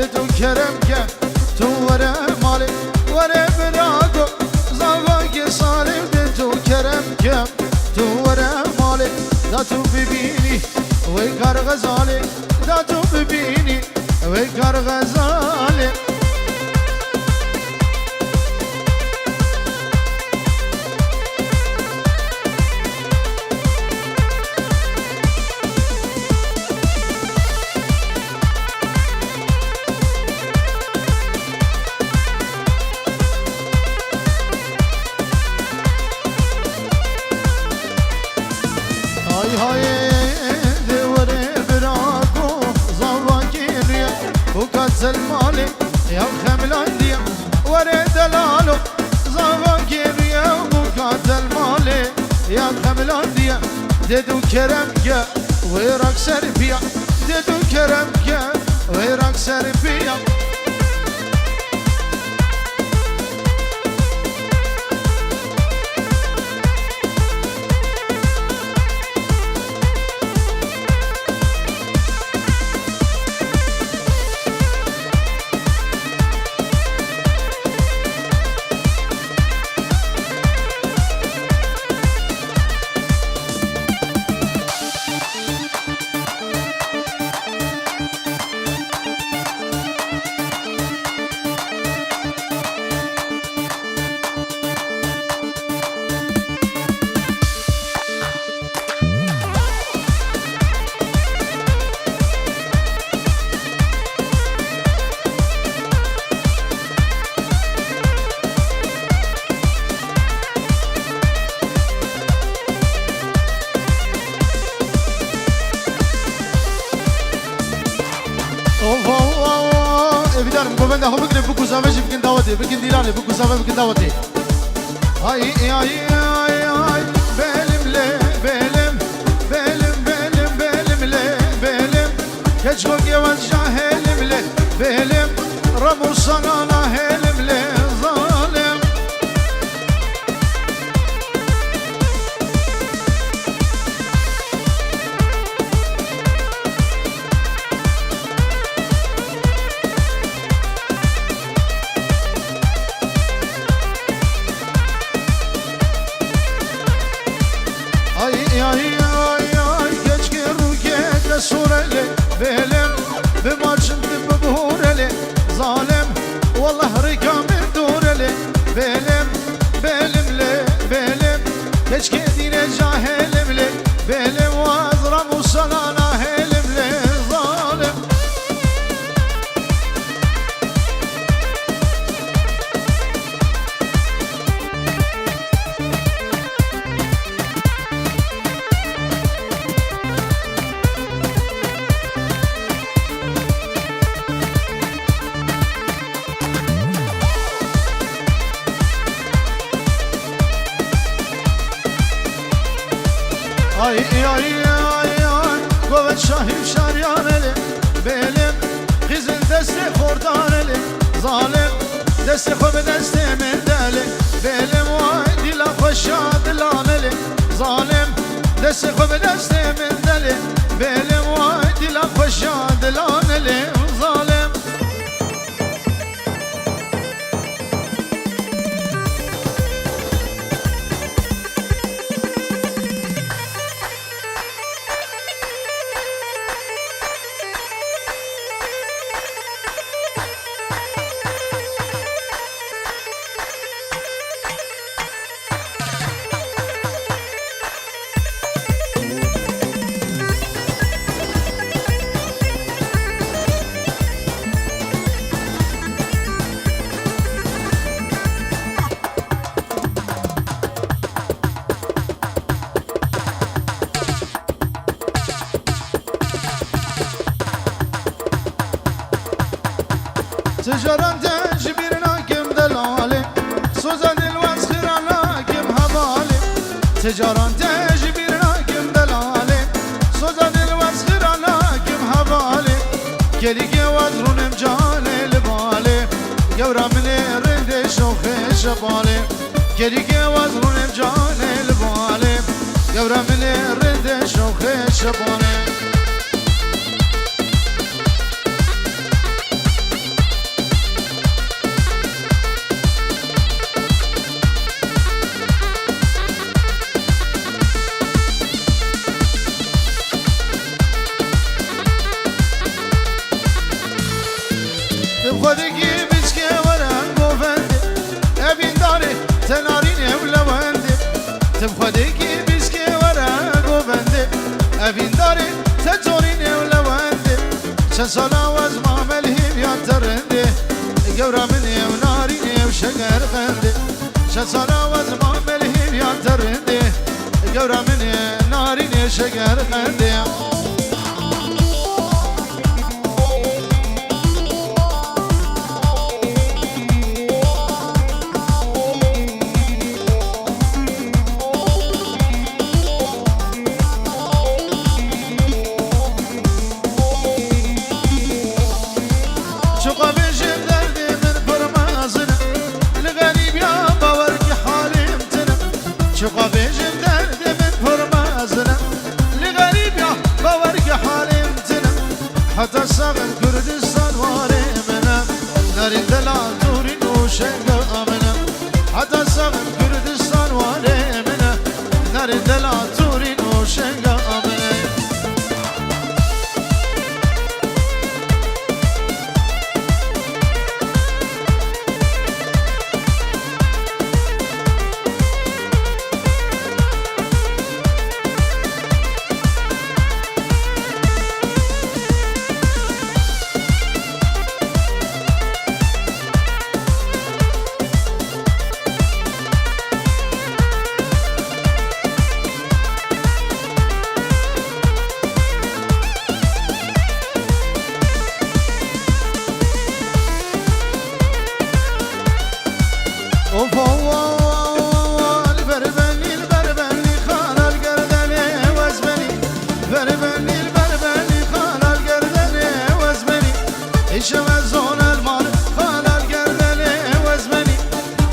دو کرم که تو وره مالی وره براگو زاگا سالم دو کرم که تو وره مالی دا تو ببینی وی کار غزالی دا تو ببینی وی کار غزالی المالي يا خملاندية وري دلالو زواجيريا وبوكات المالي يا خملاندية ديدو كرمكة ويراك سربيا ديدو كرمكة ويراك سربيا بنده هم بگیریم بگو زمینش بگین دعوتی بگین دیرانی بگو زمین بگین دعوتی ay ay ay ay benimle benimle benim geç o gevan cahilimle benim Rabu sana helimle zalim sureli belim bimacım bibhureli zalim vallahi rikamir dureli belimle belim keşke dine cahilimle belim vazramu sanana helimle zalim ay ay ay ay Govet şahim şaryan eli belim Kızıl destek oradan eli zalim Destek o be desteğimin deli belim vay dila paşa dilan eli zalim Destek o be desteğimin deli belim vay dila paşa dilan eli zalim تجاران تجبرنا كم دلالي سوزا دل واسخرانا كم هبالي تجاران تجبرنا كم دلالي سوزا دل واسخرانا كم هبالي كلي كوادرون مجالي لبالي يورا من رند شوخ شبالي كلي كوادرون مجالي لبالي يورا من رند شوخ شبالي سالا وزما ملهیم یا ترنده گورا منی و نارینی و شگر خنده سالا وزما ملهیم یا ترنده گورا منی نارینی شگر خنده شقا بيجم درد من فرمازنا لغريب يا باورك حالي متنا حتى صغر كردستان واري منا ناري دلال دوري وشنقا امنا حتى صغر كردستان واري منا ناري دلال دوري وشنقا امنا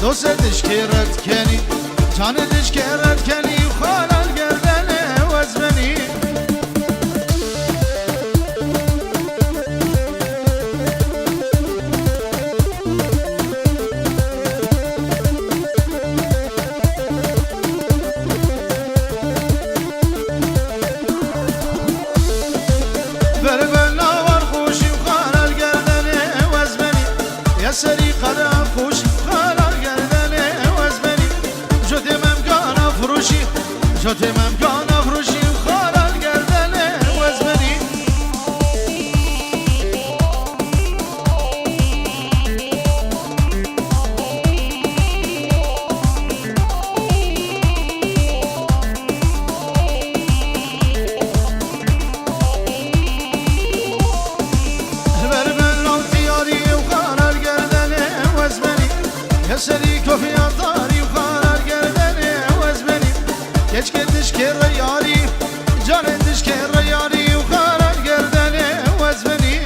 دوستش که رد کنی جانش که رد کنی خالال گردنه وزمنی بربنا وار خوشی خالال گردنه وزمنی یا سری قدم خوش شد ممکان افروشی و خالال گردنه وزمنی بربن رو تیاری و خالال گردنه وزمنی کسری کفیان داری و خالال گردنه وزمنی geç geldiş kere yari can endiş kere yari yukarı gerdene vazmeni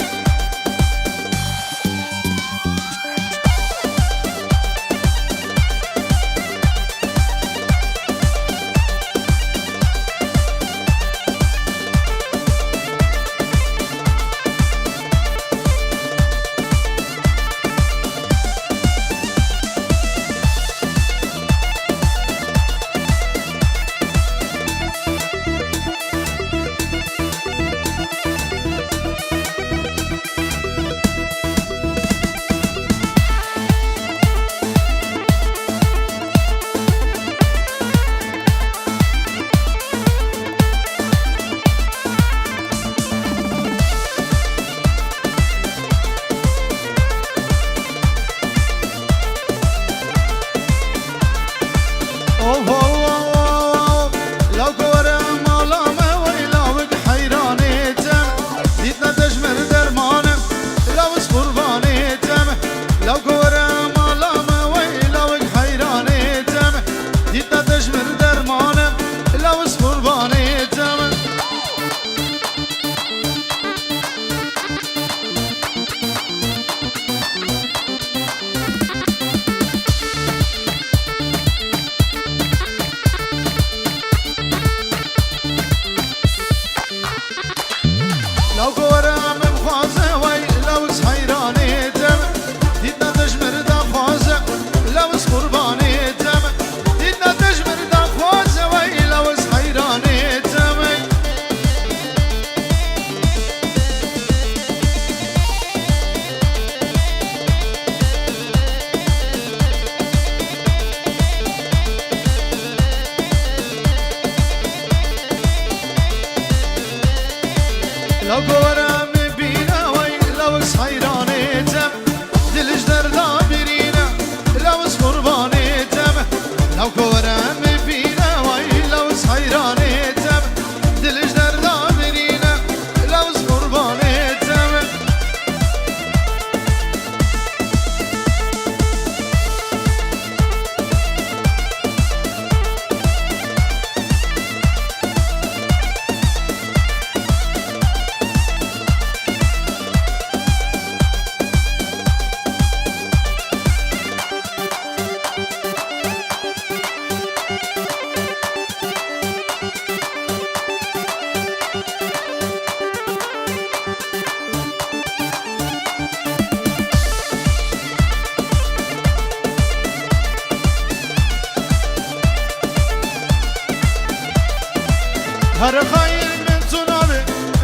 هر خاين من تنابي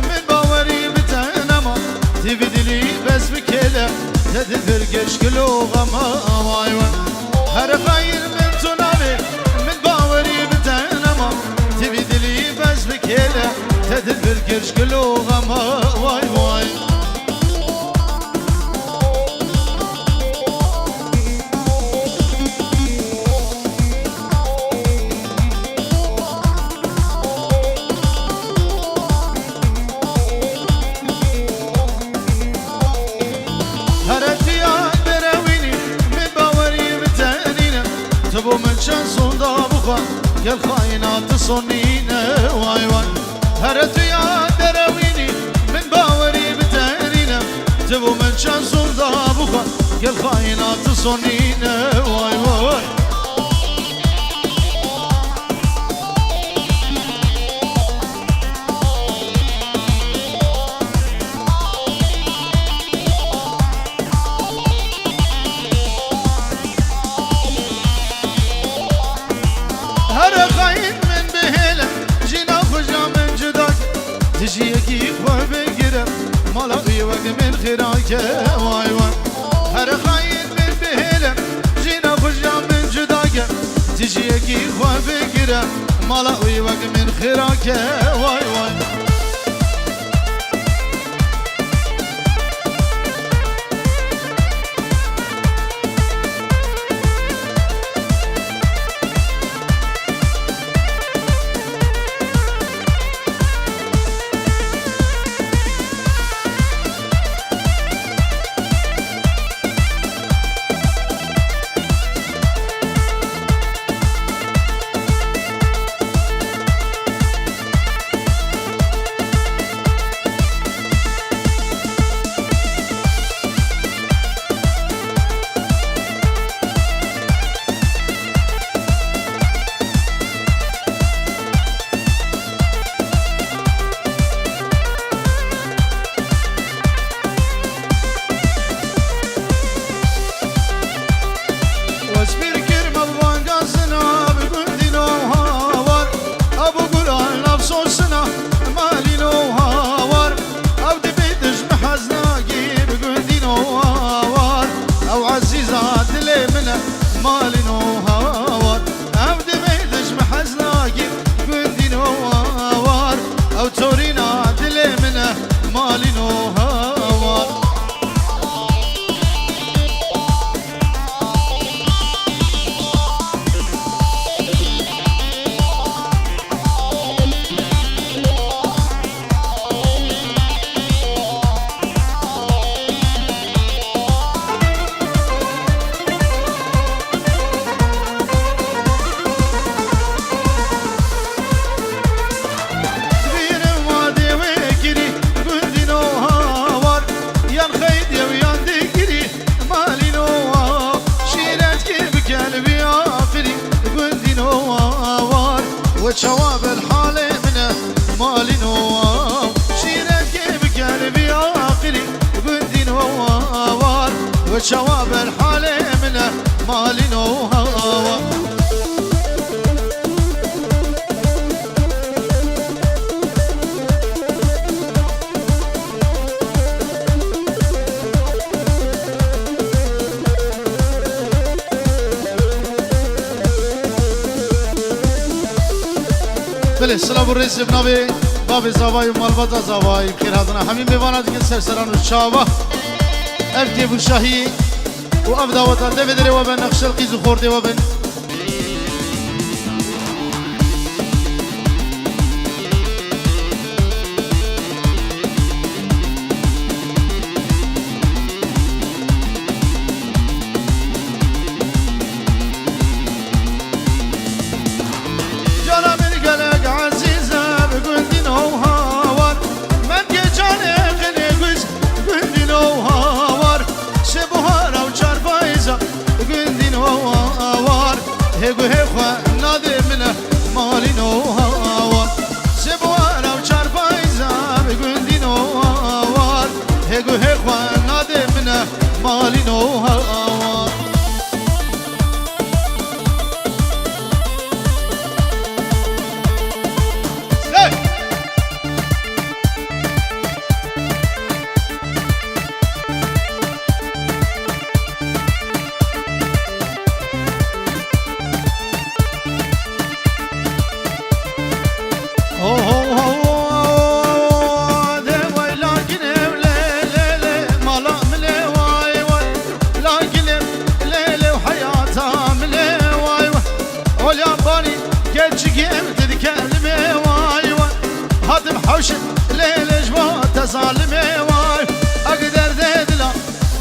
من باوري بتنما تبي دلي بس بكله تدفرقش كلو غما وايوان هر خاين من تنابي من باوري بتنما تبي دلي بس بكله تدفرقش كلو غما واي واي تبو من شان دابخا يا الخاينات صنينا واي واي هرت يا درويني من باوري بتهرينا تبو من شان دابخا يا الخاينات صنينا واي واي تجيكي وبقرب ملاقي وقت من خراك واي واي هر خاين من بهلم جينا خجا من جداك تجيكي وبقرب ملاقي وقت من خراك واي واي مالي نوهار عبد بيدش محزناقي قندي نوهار او تورينا دلي منه مالي نوهار وشواب الحالة منه مالي نوار شيرك بقلبي آخري بندي نوار وشواب الحالة منه مالي نوار بله سلام الرئيس بنابي باب زواي ومالبطة زواي بخير هذنا حميم بيوانا دكن سرسران والشابة أبدي أبو الشاهي وأبدا وطن دفدري وبن نقش القيز وخوردي وبن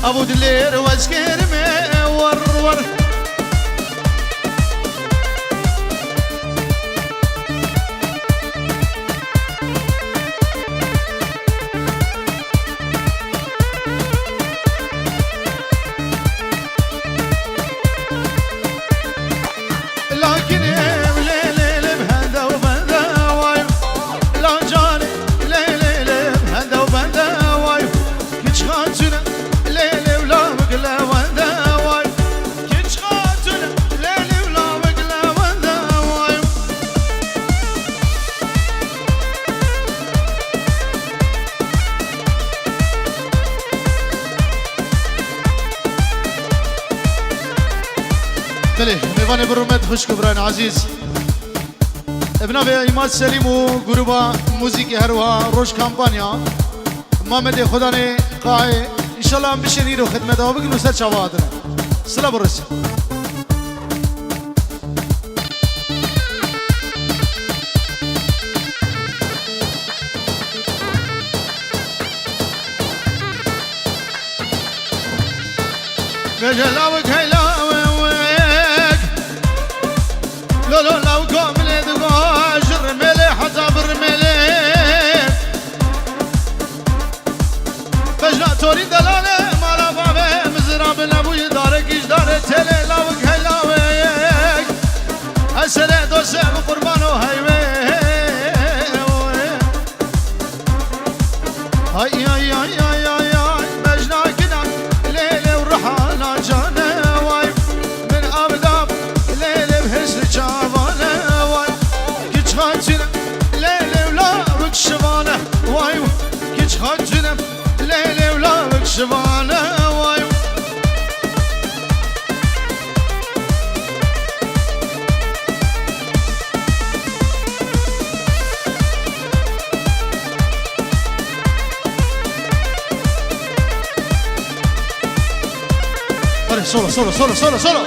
ابو دلير واسكرمي ور ور بله میوان برومت خوش کبران عزیز ابنا به ایماد سلیم و گروبا موزیکی هروا روش کامپانیا محمد خدا نے قائے انشاءاللہ ہم بشنی رو خدمت ہو بگنو سر چاواد سلام برسی بجلاوك هيلاوك لولو لو قوملي دقاش الرميلي حزاب الرميلي بجنا توري دلالي مالا بابي مزراب لابوي دارك ايش داري تيلي لاوك هيلاوك اسرع دوسي بقربانو هيوي هاي هاي هاي هاي هاي بجنا كنا ليلي ورحانا جانا واي من ابداب ليلي بحس جابانا واي كيش خاتنا ليلي ولا بكشبانا واي كيش خاتنا ليلي ولا بكشبانا واي solo, solo, solo, solo, solo.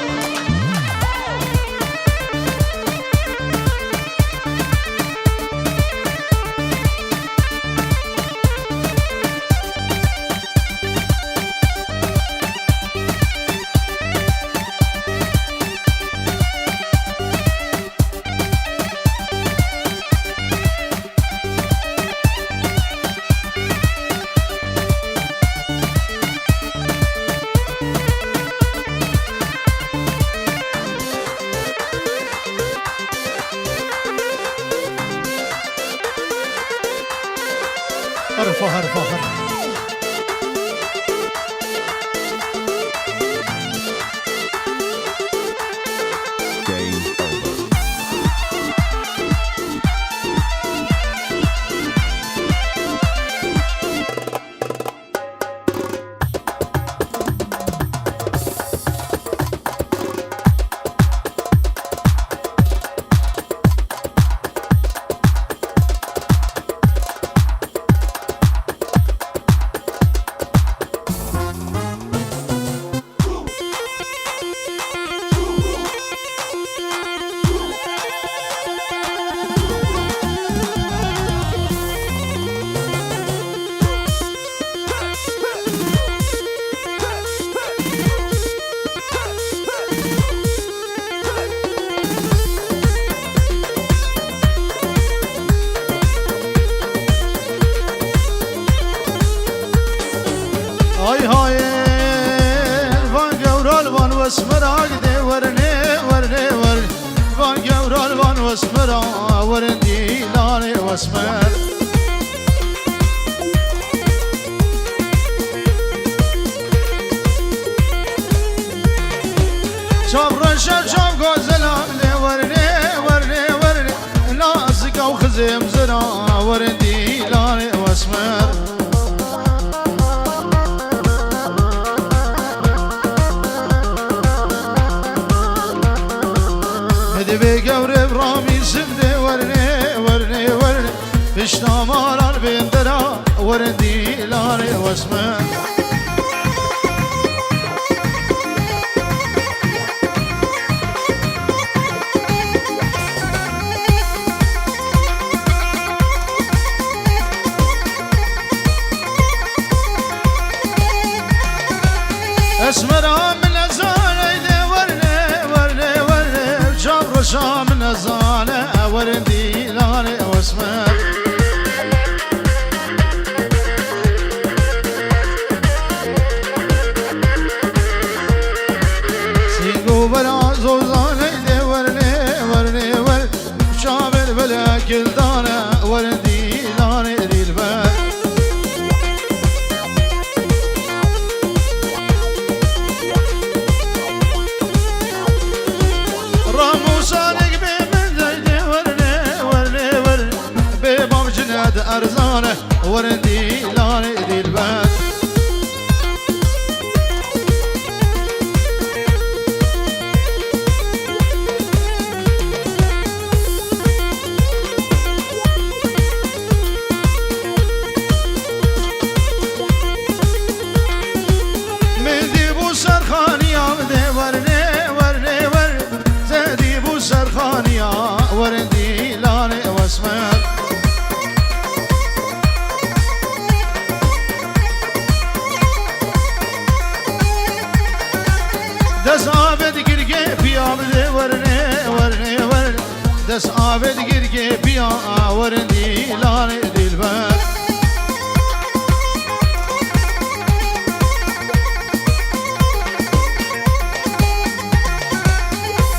هرفا هرفا هرفا هاي هاي الفان قورال الفان واسمرا قدي ورني ورني ورني الفان قورال الفان واسمرا ورندي لاني واسمر شاب رشا شاب غزلا ورني ورني ورني ناسك او خزيم زرا ورندي لاني واسمر بقوري برامي سمدي ورني ورني ورني فشنا مالان بيندرا ورندي لاني واسمه ولا زوزاني دي ورني ورني ور شابر بلا كل دانا وردي داني دي البال راموسانك بمن زيدي ورني ورني ور ببام جناد أرزانه وردي داني دي البال وردي لاني واسمر دس عابد قرقي بيا بدي ورني ورني ورن دس عابد قرقي بيا وردي لاني دي البال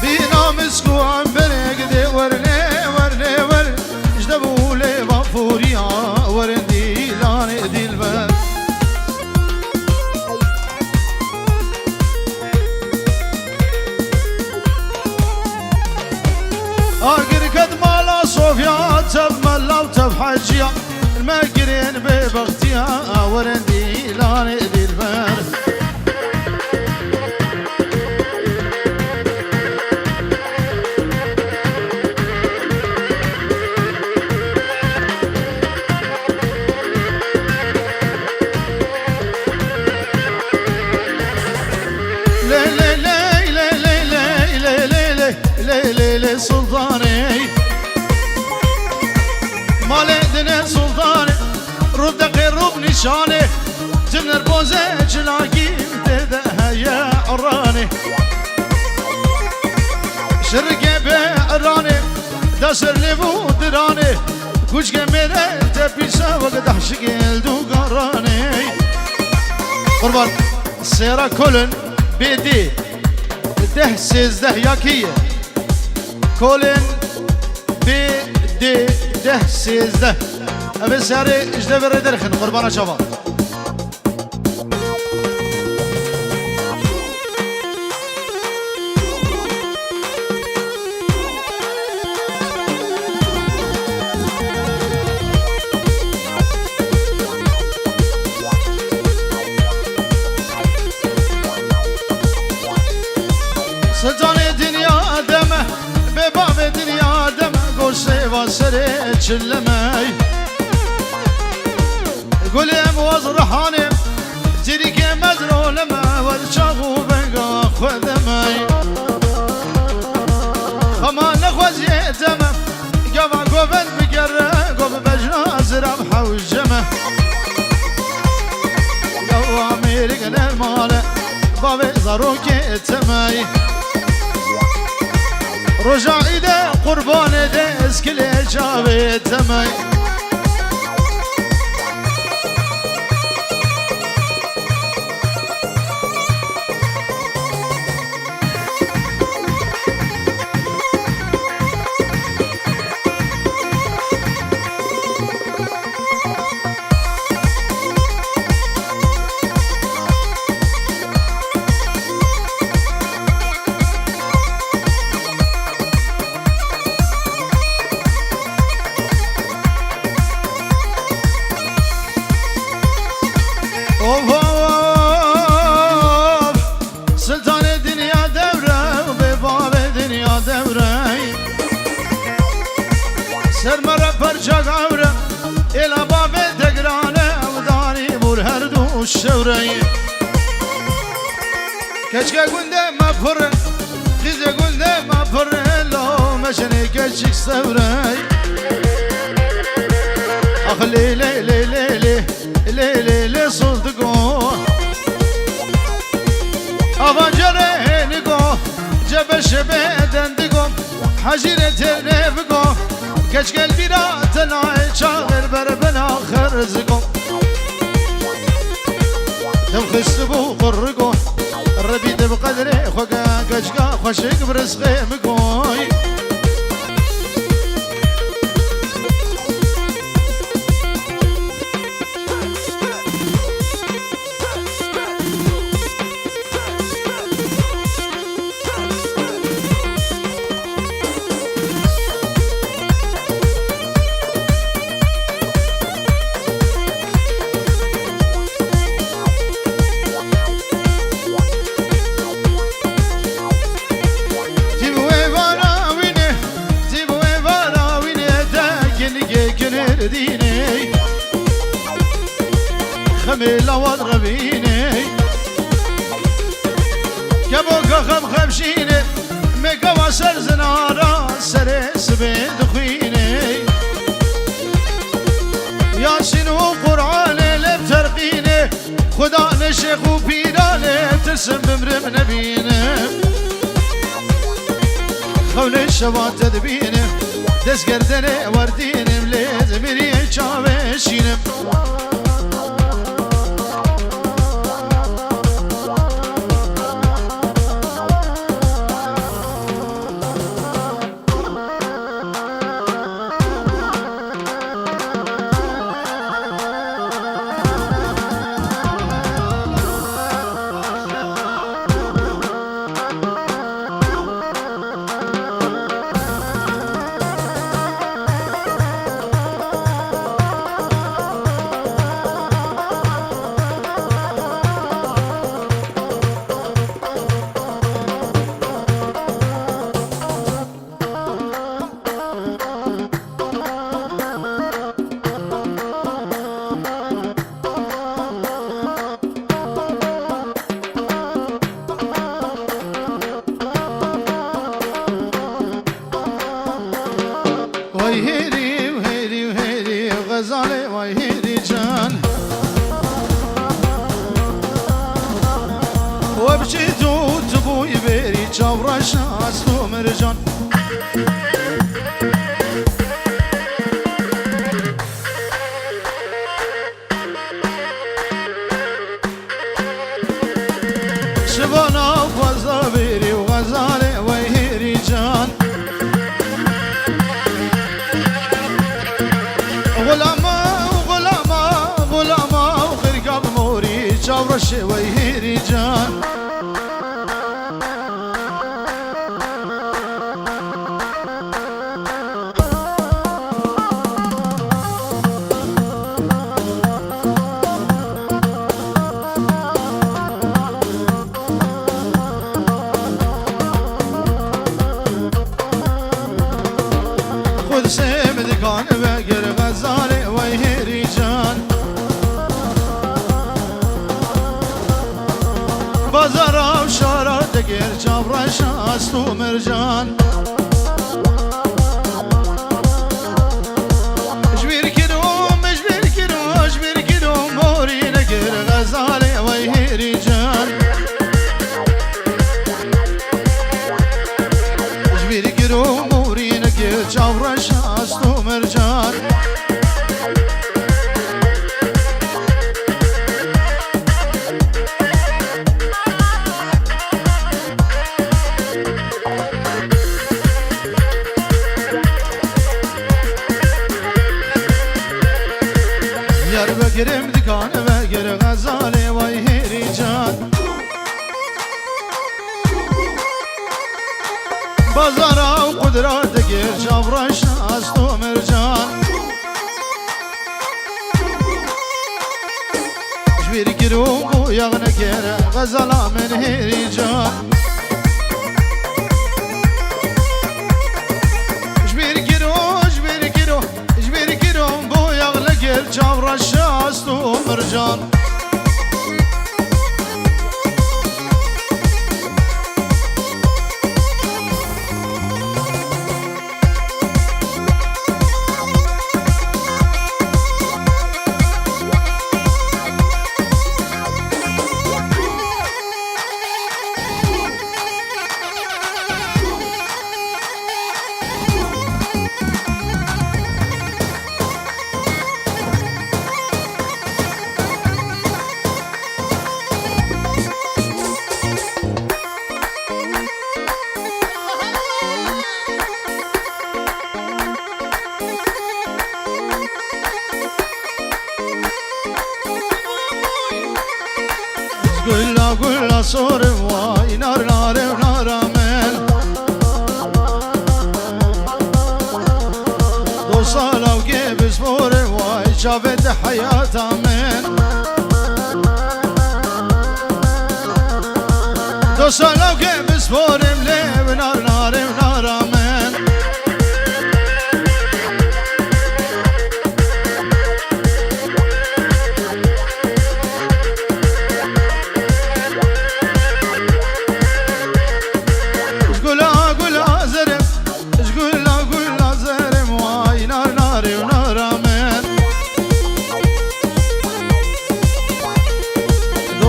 بينا مسكو عم برقدي ورني ورني ورن اجدبوا لي غفوريا وردي لاني دي البال اقر قد مالا صوفيا تب ملا وتب حجيا المقرين ببغتيا وردي لاني دي البال سلطاني مالي دنيا سلطاني رد قرب نشاني جنر بوزي جلاقي تدها يا عراني شرقي بعراني داسر لبو دراني كوش كميري تبيسا وقد احشق الدو قراني قربان السيرة كلن بيدي ده سيز ده ياكيه كولن بي دي ده سيز ده ابي ساري اجده بردرخن قربانا شباب سلطاني دنيا دمه بباب دنيا دمه قوسي واسري تشلمي قولي موز رحاني جريك مزرو لما والشاغو بقى خذمي خما نخوزي دمه قبا قوبن بقرة قوب بجنا زرب حوجمه قوامي رقل المال بابي زاروكي تمي رجع إلى قربان ديس كل جابي تمي سلطان الدنيا دورة وبباب الدنيا دورة سرمرة برجاق عورة إلى باب تقرانة وداني برهردو الشورة كشكا قنده ما بفر خيزة قنده ما بفر لو مشني كشك سورة أخلي لي لي لي لي لي لي لي صدقو أفنجره نقو جبش بدندقو حجيرة نفقو كشك البيرا تنعي شاغر بربنا خرزقو تبخش بو قرقو الربيد بقدره خوكا بجگا خوشک برزقه مگوی خميلة وضربيني كبوكا خمشيني ميكا وسر زنارا سرس بيد خويني ياسين وقرآن لب ترقيني خدا نشيخ وبيراني ترسم بمرم نبيني خولي الشبات تدبيني دس قردني ورديني مليز مريي چاوشيني وبجيتو تبوي بيري جورش أصلو مرجان شبانا فازا بيري وغزالي ويهيري جان غلاما وغلاما غلاما وغرقاب موري جورش ويهيري جان خود سمد کان بگر غزاله ویهری جان بازار و شارع دگر جبرش است و مرجان جبیر کدوم موری نگر غزاله ویهری جان جبیر کدوم موری نگر جبرش است و مرجان یار بگیرم دکانه بگر غزاله وای هری جان بازارا و قدرت گیر جبرش است و مرجان جبیر گیرو بو یغنه گیر غزالا من هری جان جبیر گیرو بو یغنه گیر جبرش است و مرجان صورم واي نار نار ونار من دو سالا وكيف صورم واي شافت حياتها من دو سالا وكيف صورم ليه ونار نار ونار من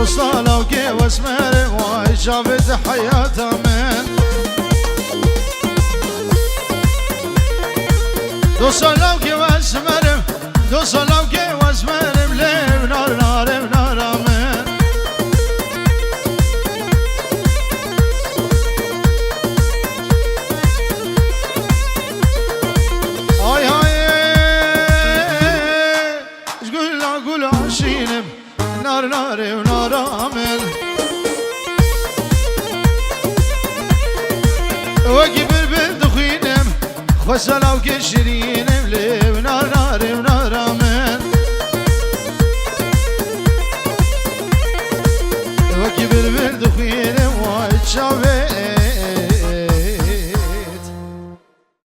صالة وكي واسمر واي شافت حياتها من دو صالة وكي واسمر دو صالة وكي واسمر ليه نار نار نار من هاي هاي شقول لا قول عشينم نار نار ونار عمل وقبل بالدخينم خسلا وكشرينم ليه